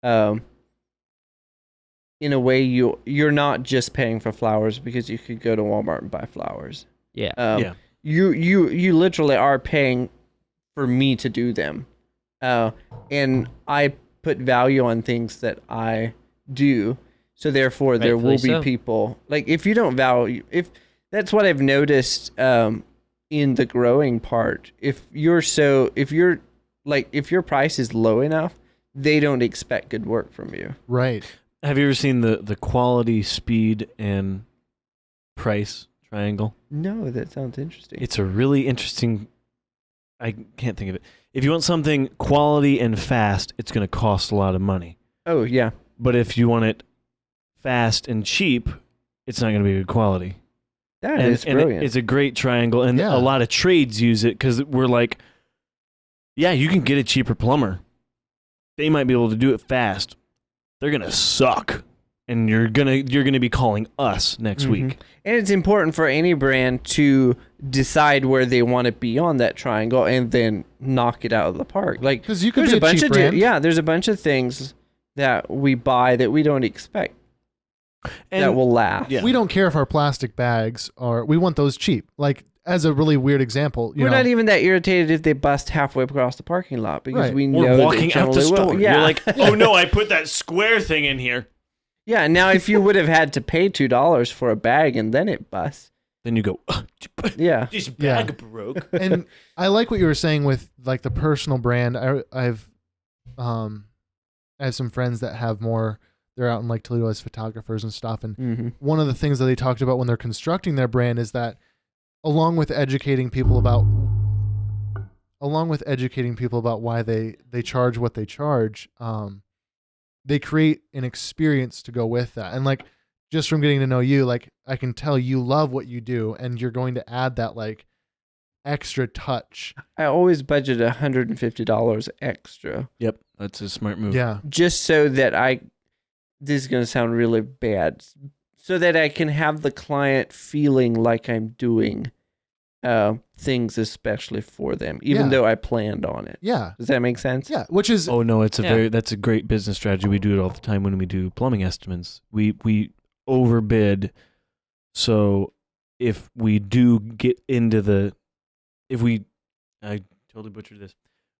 in a way you're not just paying for flowers, because you could go to Walmart and buy flowers. Yeah. Yeah. You literally are paying for me to do them, and I put value on things that I do. So therefore, there will Rightfully be so. people like if you don't value, if that's what I've noticed in the growing part. If your price is low enough, they don't expect good work from you. Right. Have you ever seen the quality, speed, and price triangle? No, that sounds interesting. It's a really interesting. I can't think of it. If you want something quality and fast, it's going to cost a lot of money. Oh yeah, But if you want it fast and cheap, it's not going to be good quality. that is And brilliant. it's a great triangle, and Yeah. a lot of trades use it because we're like, yeah, you can get a cheaper plumber. They might be able to do it fast. They're going to suck and you're gonna be calling us next week. And it's important for any brand to decide where they want to be on that triangle and then knock it out of the park. Like, because you could there's be a bunch cheap of brand. there's a bunch of things that we buy that we don't expect And that will last. Yeah. We don't care if our plastic bags are. We want those cheap. Like, as a really weird example, We're not even that irritated if they bust halfway across the parking lot because Right. we Or know walking they out the generally will. store. Yeah. You're like, oh no, I put that square thing in here. Yeah, now if you would have had to pay $2 for a bag and then it busts. Then you go, Yeah. this Yeah. bag broke. And I like what you were saying with like the personal brand. I have some friends that have more. They're out in like Toledo as photographers and stuff. And one of the things that they talked about when they're constructing their brand is that along with educating people about why they charge what they charge, they create an experience to go with that. And like, just from getting to know you, like I can tell you love what you do and you're going to add that like extra touch. I always budget $150 extra. Yep, that's a smart move. Yeah. Just so that this is going to sound really bad, so that I can have the client feeling like I'm doing things especially for them, even Yeah. though I planned on it. Yeah. Does that make sense? Yeah. Which is, Oh no, Yeah. that's a great business strategy. We do it all the time when we do plumbing estimates. We overbid. So if we do get into I totally butchered this.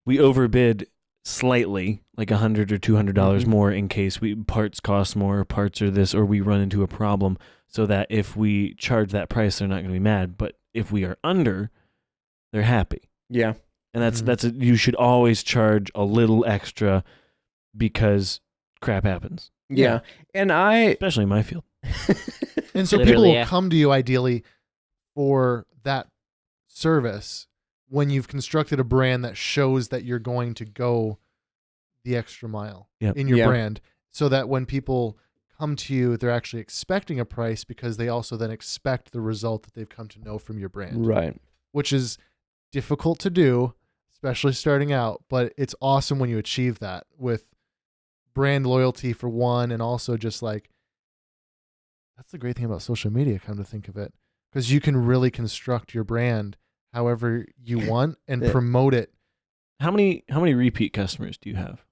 We overbid slightly, like $100 or $200 more in case parts cost more, parts are this, or we run into a problem, so that if we charge that price, they're not going to be mad. But if we are under, they're happy. Yeah. And you should always charge a little extra because crap happens, Yeah. And especially in my field. and so Literally, people will yeah. come to you ideally for that service when you've constructed a brand that shows that you're going to go the extra mile Yep. in your Yeah. brand, so that when people come to you, they're actually expecting a price because they also then expect the result that they've come to know from your brand, right. which is difficult to do, especially starting out, but it's awesome when you achieve that with brand loyalty for one, and also just like, that's the great thing about social media, come to think of it, because you can really construct your brand however you want and Yeah. promote it. How many repeat customers do you have?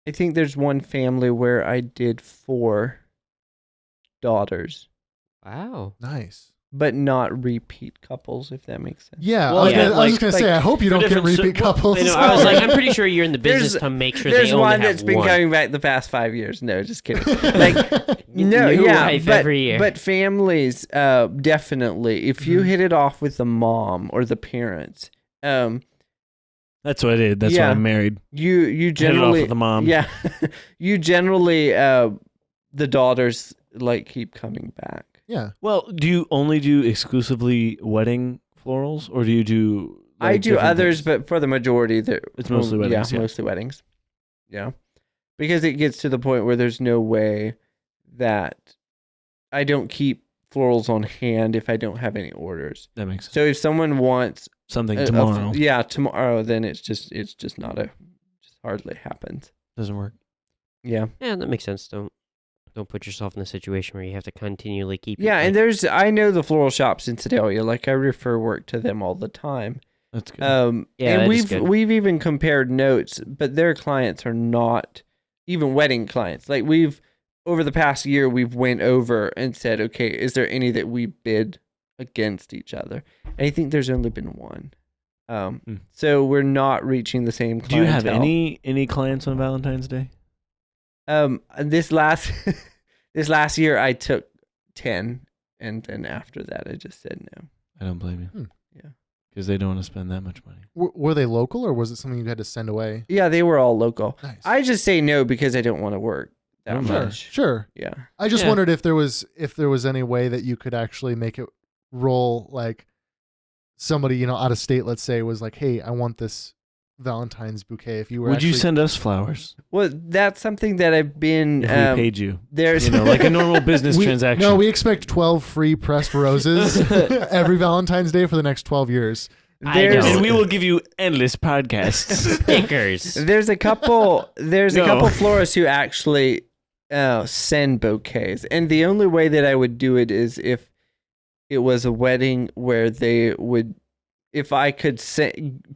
I think there's one family where I did 4 daughters, Wow. Nice. but not repeat couples, if that makes sense. Yeah, Well, I was yeah, gonna- I was just going to say, I hope you don't get different repeat couples. I know. I was like, I'm pretty sure you're in the business to make sure There's they only one have that's been one. coming back the past 5 years. No, just kidding. Like, no, New yeah, wife but, every year. but families, definitely. If you Mhm. hit it off with the mom or the parents, That's what I did. That's Yeah. why I'm married. you Hit it off generally, with the mom. yeah, you generally, the daughters like keep coming back. Yeah. Well, do you only do exclusively wedding florals, or do you do? I like, do different others, things? but for the majority, It's mostly weddings, Yeah, yeah. mostly weddings. Yeah, because it gets to the point where there's no way that I don't keep florals on hand if I don't have any orders. That makes sense. So if someone wants Something a- tomorrow tomorrow, then it's just not just hardly happens. doesn't work. Yeah, Yeah, that makes sense. Don't put yourself in a situation where you have to continually keep. yeah, it, and I know the floral shops in Sedalia. Like I refer work to them all the time. That's good. Yeah, And that is good. we've even compared notes, but their clients are not even wedding clients. Like over the past year, we've went over and said, okay, is there any that we bid against each other? And I think there's only been one. So we're not reaching the same do you have clientele. any clients on Valentine's Day? This last year I took 10, and then after that I just said no. I don't blame you. Yeah. Because they don't want to spend that much money. Were they local, or was it something you had to send away? Yeah, they were all local. Nice. I just say no because I don't want to work that Sure. much. Sure. Yeah. I just Yeah. wondered if there was any way that you could actually make it roll, like somebody, out of state, let's say, was like, hey, I want this Valentine's bouquet. If you were Would you actually- send us flowers Well, that's something that I've been. if we paid you? There's Like a normal business We- transaction. No, we expect 12 free pressed roses every Valentine's Day for the next 12 years. And we will give you endless podcasts. Stickers. There's a couple florists who actually send bouquets, and the only way that I would do it is if it was a wedding where they would, if I could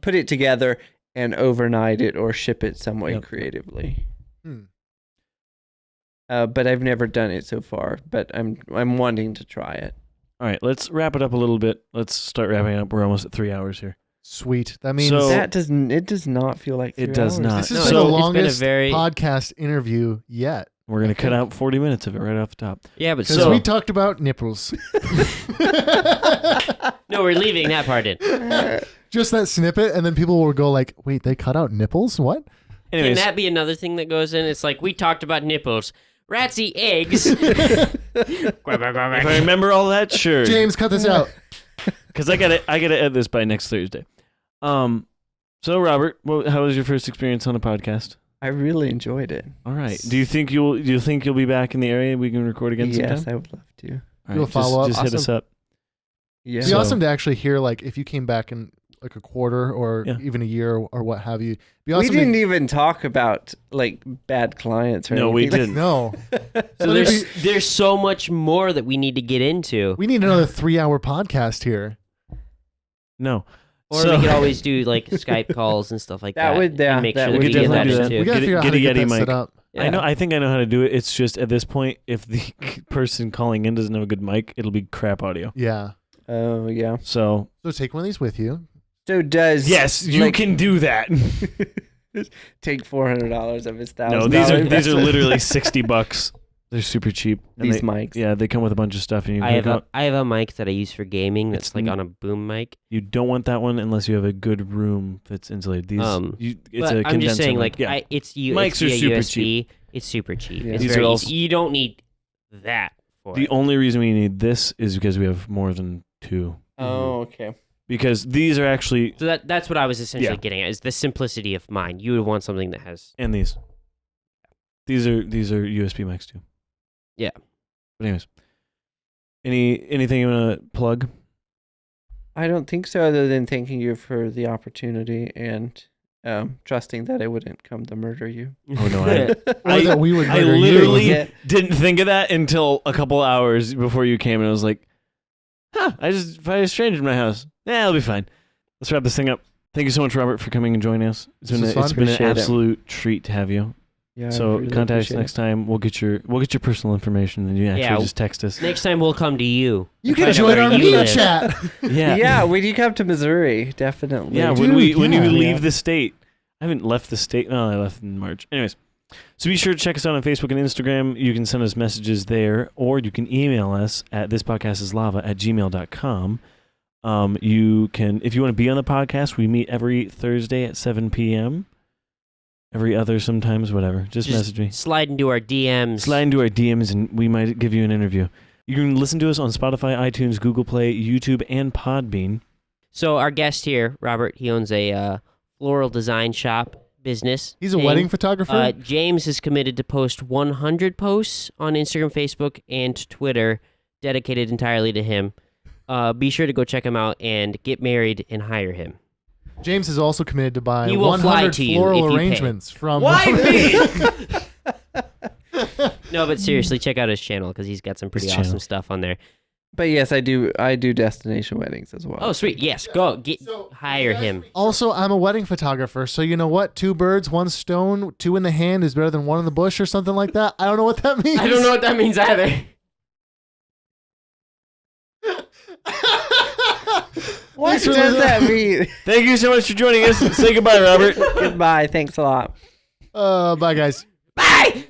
put it together and overnight it or ship it some way creatively. But I've never done it so far, but I'm wanting to try it. All right, let's wrap it up a little bit. Let's start wrapping up. We're almost at 3 hours here. Sweet. That means it does not feel like 3 it does hours. not. This is No, the so longest podcast interview yet. We're going to cut out 40 minutes of it right off the top. Yeah, but Because we talked about nipples. No, we're leaving that part in. Just that snippet, and then people will go like, wait, they cut out nipples? What? Anyways, Can that be another thing that goes in? It's like, we talked about nipples. Rats eat eggs. if I remember all that, sure. James, cut this out. Because I gotta edit this by next Thursday. So Robert, how was your first experience on a podcast? I really enjoyed it. All right. Do you think you'll be back in the area? We can record again sometime? Yes, I would love to. All right, You'll follow up. Just hit us Awesome. up. Yeah. It'd be awesome to actually hear, like, if you came back in like a quarter or even a year or what have you. Be awesome we didn't even talk about like bad clients or No, we anything. didn't. No. So there's so much more that we need to get into. We need another 3-hour podcast here. No. Or we could always do like Skype calls and stuff like that. That make that sure would we be get that definitely in do We too. gotta figure out how Get to a get Yeti that set mic. up. Yeah. I think I know how to do it. It's just at this point, if the person calling in doesn't have a good mic, it'll be crap audio. Yeah. Oh yeah. So take one of these with you. So does yes, you can do that. take $400 of his $1,000. No, these are investment. literally $60. They're super cheap. And These mics. Yeah, they come with a bunch of stuff, and you I have hook up. I have a mic that I use for gaming that's It's like on a boom mic. You don't want that one unless you have a good room that's insulated. These, it's But a I'm condenser just saying, mic. like, yeah. mics Mics are super cheap. It's super cheap. Yeah. It's These very are easy. also- You don't need that for The it. only reason we need this is because we have more than two. Oh, okay. Because these are actually, So that's what I was essentially Yeah. getting at, is the simplicity of mine. You would want something that has... and these are USB mics too. Yeah. But anyways, anything you want to plug? I don't think so, other than thanking you for the opportunity and trusting that I wouldn't come to murder you. Oh no, Or that we would I murder literally you. Yeah. didn't think of that until a couple hours before you came, and I was like, "Huh! If I had a stranger in my house, it'll be fine." Let's wrap this thing up. Thank you so much, Robert, for coming and joining us. It's This been was fun. it's been an Appreciate it. absolute treat to have you. Yeah. I So really contact us appreciate next time. We'll get your personal information, and you actually Yeah. just text us. Next time we'll come to you. You to can find out join where our you meet live. chat. Yeah, Yeah, when you come to Missouri, definitely. yeah. Dude, When you yeah. leave the state, I haven't left the state. No, I left in March. Anyways, so be sure to check us out on Facebook and Instagram. You can send us messages there, or you can email us at thispodcastislava@gmail.com. You can, if you want to be on the podcast, we meet every Thursday at 7 p.m. Every other, sometimes, whatever. Just message me. Slide into our DMs. Slide into our DMs, and we might give you an interview. You can listen to us on Spotify, iTunes, Google Play, YouTube, and PodBean. So our guest here, Robert, he owns a floral design shop business. He's a thing. wedding photographer. James is committed to post 100 posts on Instagram, Facebook, and Twitter dedicated entirely to him. Be sure to go check him out and get married and hire him. James is also committed to buy He will fly 100 to you floral if you pay. arrangements from. Why me? No, but seriously, check out his channel because he's got some pretty His awesome channel. stuff on there. But yes, I do destination weddings as well. Oh, sweet. Yes, go hire him. Also, I'm a wedding photographer, so you know what? 2 birds, 1 stone, 2 in the hand is better than 1 in the bush, or something like that. I don't know what that means. I don't know what that means either. What Thanks for does listening. that mean? Thank you so much for joining us. Say goodbye, Robert. Goodbye. Thanks a lot. Bye, guys. Bye!